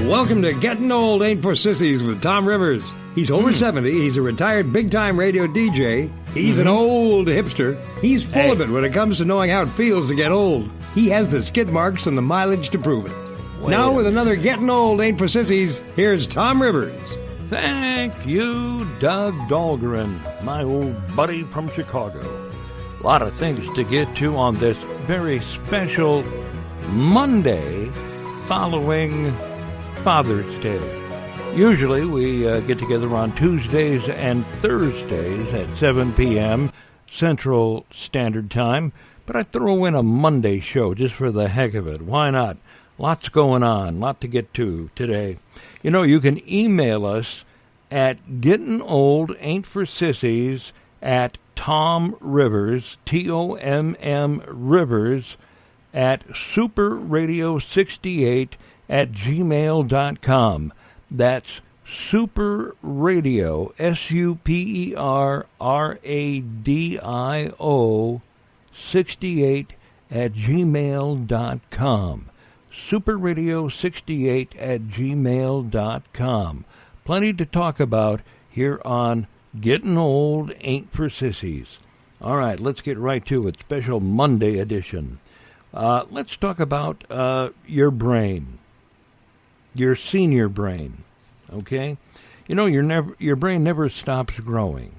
Welcome to Gettin' Old Ain't for Sissies with Tomm Rivers. He's over 70. He's a retired big-time radio DJ. He's an old hipster. He's full of it when it comes to knowing how it feels to get old. He has the skid marks and the mileage to prove it. Now with another Gettin' Old Ain't for Sissies, here's Tomm Rivers. Thank you, Doug Dahlgren, my old buddy from Chicago. A lot of things to get to on this very special Monday following Father's Day. Usually we get together on Tuesdays and Thursdays at 7 p.m. Central Standard Time, but I throw in a Monday show just for the heck of it. Why not? Lots going on, lot to get to today. You know, you can email us at Gettin' Old Ain't for Sissies at Tomm Rivers, Tomm Rivers, at superradio68 at gmail.com. That's superradio, superradio 68 at gmail.com. superradio68 at gmail.com. Plenty to talk about here on Gettin' Old Ain't for Sissies. All right, let's get right to it. Special Monday edition. Let's talk about your brain. Your senior brain, okay? You know, your brain never stops growing.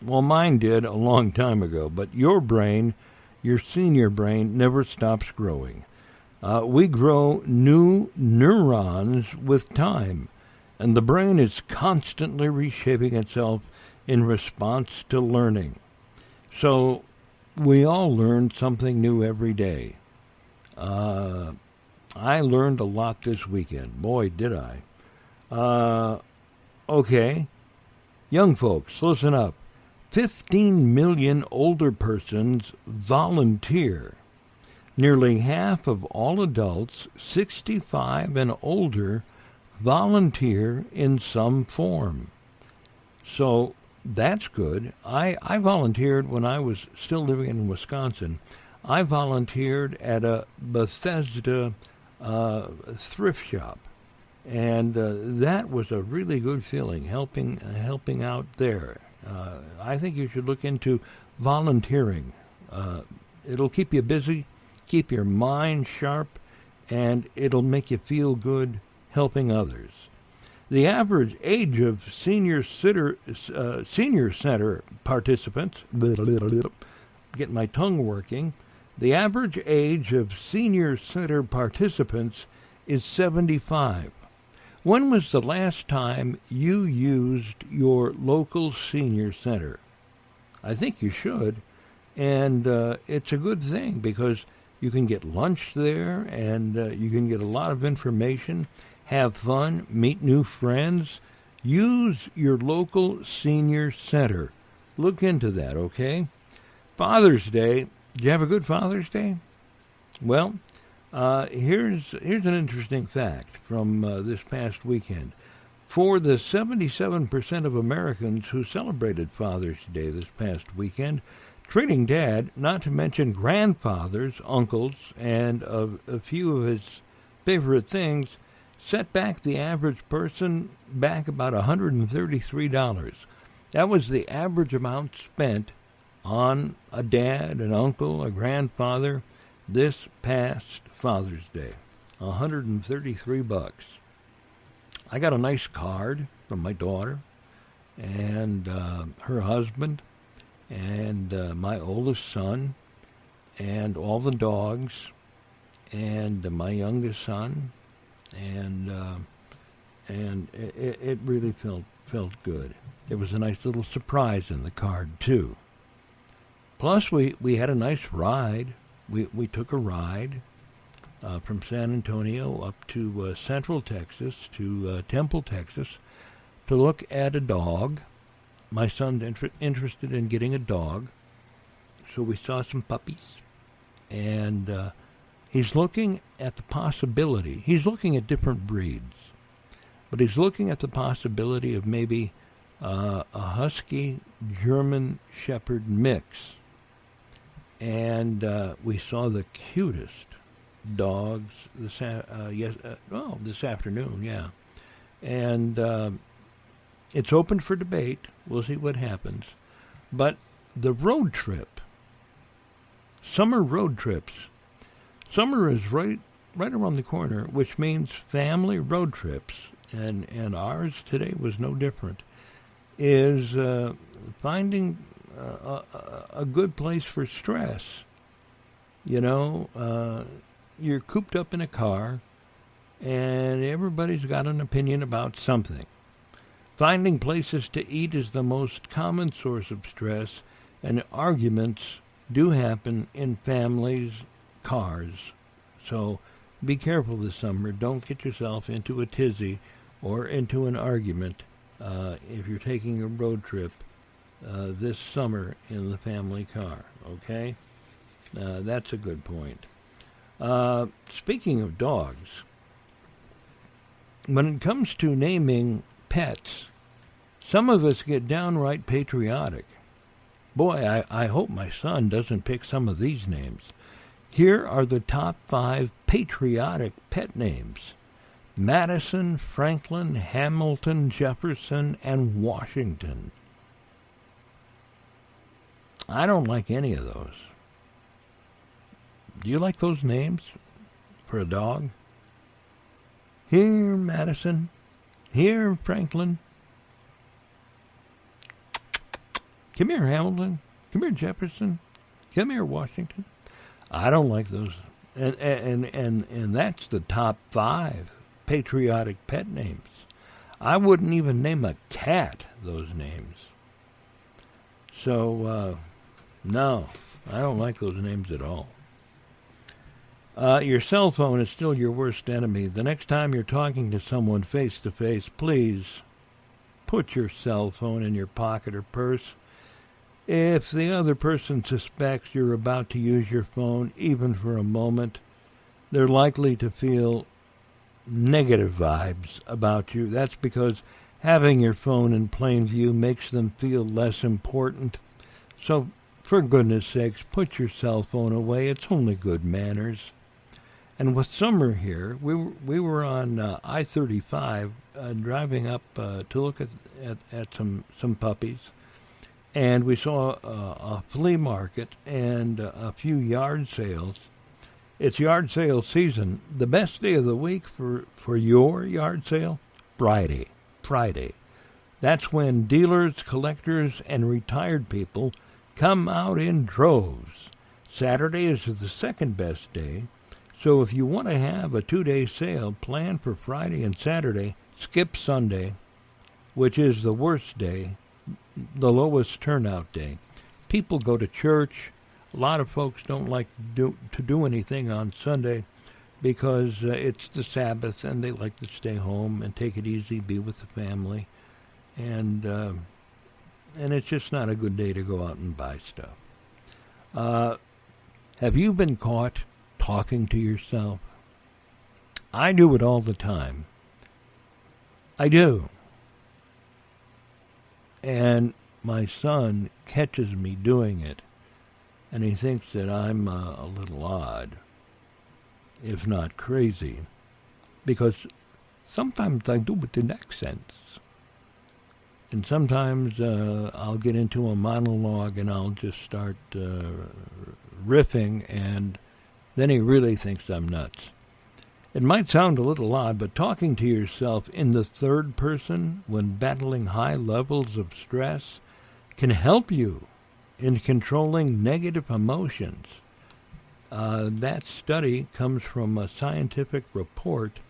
Well, mine did a long time ago, but your brain, your senior brain, never stops growing. We grow new neurons with time, and the brain is constantly reshaping itself in response to learning. So we all learn something new every day. I learned a lot this weekend. Boy, did I. Okay. Young folks, listen up. 15 million older persons volunteer. Nearly half of all adults 65 and older volunteer in some form. So that's good. I volunteered when I was still living in Wisconsin. I volunteered at a Bethesda thrift shop, and that was a really good feeling, helping out there. I think you should look into volunteering. It'll keep you busy, keep your mind sharp, and it'll make you feel good helping others. The average age of senior center participants, get my tongue working, the average age of senior center participants is 75. When was the last time you used your local senior center? I think you should, and it's a good thing because you can get lunch there, and you can get a lot of information, have fun, meet new friends. Use your local senior center. Look into that, okay? Father's Day. Did you have a good Father's Day? Well, here's an interesting fact from this past weekend. For the 77% of Americans who celebrated Father's Day this past weekend, treating Dad, not to mention grandfathers, uncles, and a few of his favorite things, set back the average person back about $133. That was the average amount spent on a dad, an uncle, a grandfather this past Father's Day. $133. I got a nice card from my daughter and her husband and my oldest son and all the dogs and my youngest son, and it really felt good. There was a nice little surprise in the card too. Plus, we had a nice ride. We took a ride from San Antonio up to Central Texas, to Temple, Texas, to look at a dog. My son's interested in getting a dog, so we saw some puppies. And he's looking at the possibility. He's looking at different breeds, but he's looking at the possibility of maybe a Husky German Shepherd mix. And we saw the cutest dogs this afternoon, yeah. And it's open for debate. We'll see what happens. But the road trip, summer road trips, summer is right around the corner, which means family road trips, and ours today was no different, is finding a good place for stress. You know, you're cooped up in a car, and everybody's got an opinion about something. Finding places to eat is the most common source of stress, and arguments do happen in families' cars. So be careful this summer. Don't get yourself into a tizzy or into an argument if you're taking a road trip this summer in the family car, okay? That's a good point. Speaking of dogs, when it comes to naming pets, some of us get downright patriotic. Boy, I hope my son doesn't pick some of these names. Here are the top 5 patriotic pet names: Madison, Franklin, Hamilton, Jefferson, and Washington. I don't like any of those. Do you like those names for a dog? Here, Madison. Here, Franklin. Come here, Hamilton. Come here, Jefferson. Come here, Washington. I don't like those. And that's the top 5 patriotic pet names. I wouldn't even name a cat those names. So, no, I don't like those names at all. Your cell phone is still your worst enemy. The next time you're talking to someone face to face, please put your cell phone in your pocket or purse. If the other person suspects you're about to use your phone, even for a moment, they're likely to feel negative vibes about you. That's because having your phone in plain view makes them feel less important. So, for goodness sakes, put your cell phone away. It's only good manners. And with summer here, we were on I-35 driving up to look at some puppies. And we saw a flea market and a few yard sales. It's yard sale season. The best day of the week for your yard sale? Friday. That's when dealers, collectors, and retired people come out in droves. Saturday is the second best day. So if you want to have a 2-day sale, plan for Friday and Saturday. Skip Sunday, which is the worst day, the lowest turnout day. People go to church. A lot of folks don't like to do anything on Sunday because it's the Sabbath, and they like to stay home and take it easy, be with the family, and it's just not a good day to go out and buy stuff. Have you been caught talking to yourself? I do it all the time. I do. And my son catches me doing it, and he thinks that I'm a little odd, if not crazy, because sometimes I do it in accents. And sometimes I'll get into a monologue and I'll just start riffing, and then he really thinks I'm nuts. It might sound a little odd, but talking to yourself in the third person when battling high levels of stress can help you in controlling negative emotions. That study comes from a scientific report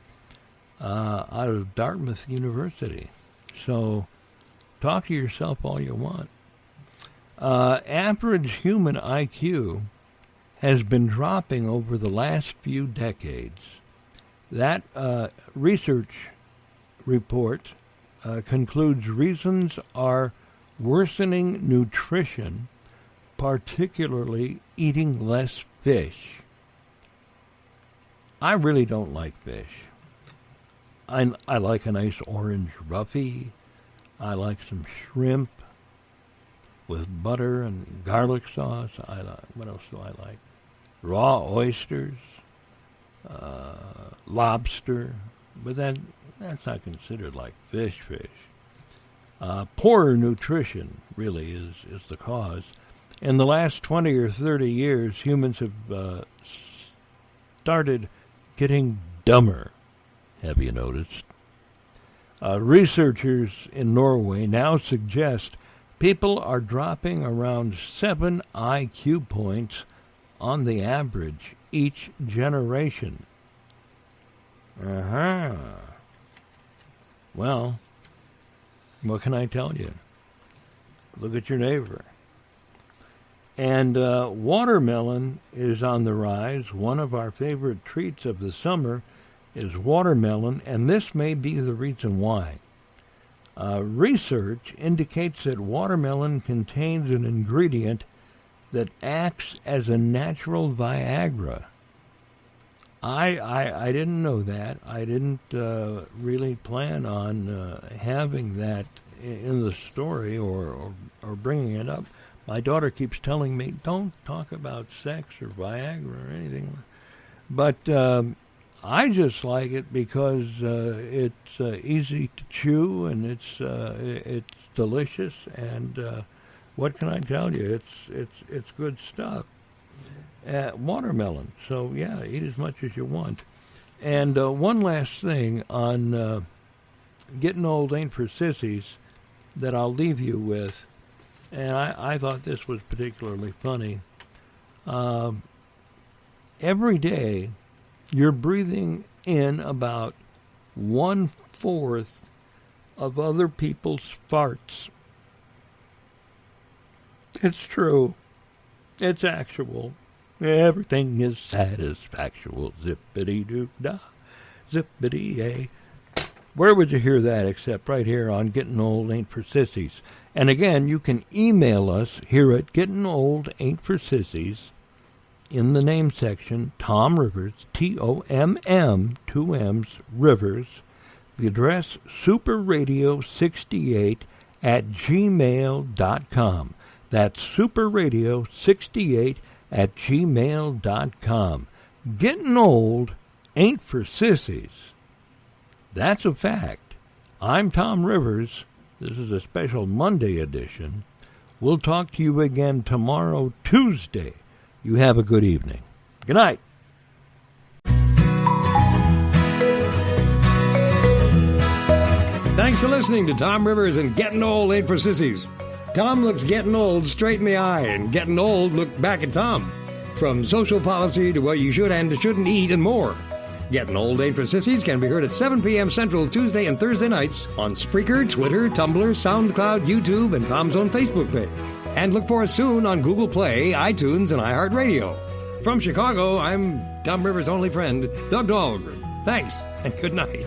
out of Dartmouth University. So talk to yourself all you want. Average human IQ has been dropping over the last few decades. That research report concludes reasons are worsening nutrition, particularly eating less fish. I really don't like fish. I like a nice orange roughy. I like some shrimp with butter and garlic sauce. What else do I like? Raw oysters. lobster, but that's not considered like fish. Poor nutrition really is the cause. In the last 20 or 30 years, humans have started getting dumber. Have you noticed? Researchers in Norway now suggest people are dropping around 7 IQ points on the average each generation. Well, what can I tell you? Look at your neighbor. And watermelon is on the rise. One of our favorite treats of the summer is watermelon, and this may be the reason why. Research indicates that watermelon contains an ingredient that acts as a natural Viagra. I didn't know that. I didn't really plan on having that in the story or bringing it up. My daughter keeps telling me, don't talk about sex or Viagra or anything. But I just like it because it's easy to chew and it's delicious. And what can I tell you? It's good stuff. Watermelon. So, yeah, eat as much as you want. And one last thing on getting old ain't for sissies that I'll leave you with. And I thought this was particularly funny. Every day, you're breathing in about 1/4 of other people's farts. It's true. It's actual. Everything is satisfactual. Zippity-doo-dah. Zippity-yay. Where would you hear that except right here on Getting Old Ain't for Sissies? And again, you can email us here at Gettin' Old Ain't for Sissies in the name section, Tomm Rivers, Tomm, 2 M's, Rivers. The address, superradio68@gmail.com. That's superradio68@gmail.com. Getting old ain't for sissies. That's a fact. I'm Tomm Rivers. This is a special Monday edition. We'll talk to you again tomorrow, Tuesday. You have a good evening. Good night. Thanks for listening to Tomm Rivers and Getting Old Ain't for Sissies. Tomm looks getting old straight in the eye, and getting old look back at Tomm. From social policy to what you should and shouldn't eat and more. Getting Old Ain't for Sissies can be heard at 7 p.m. Central Tuesday and Thursday nights on Spreaker, Twitter, Tumblr, SoundCloud, YouTube, and Tomm's own Facebook page. And look for us soon on Google Play, iTunes, and iHeartRadio. From Chicago, I'm Tomm Rivers' only friend, Doug Dahlgren. Thanks, and good night.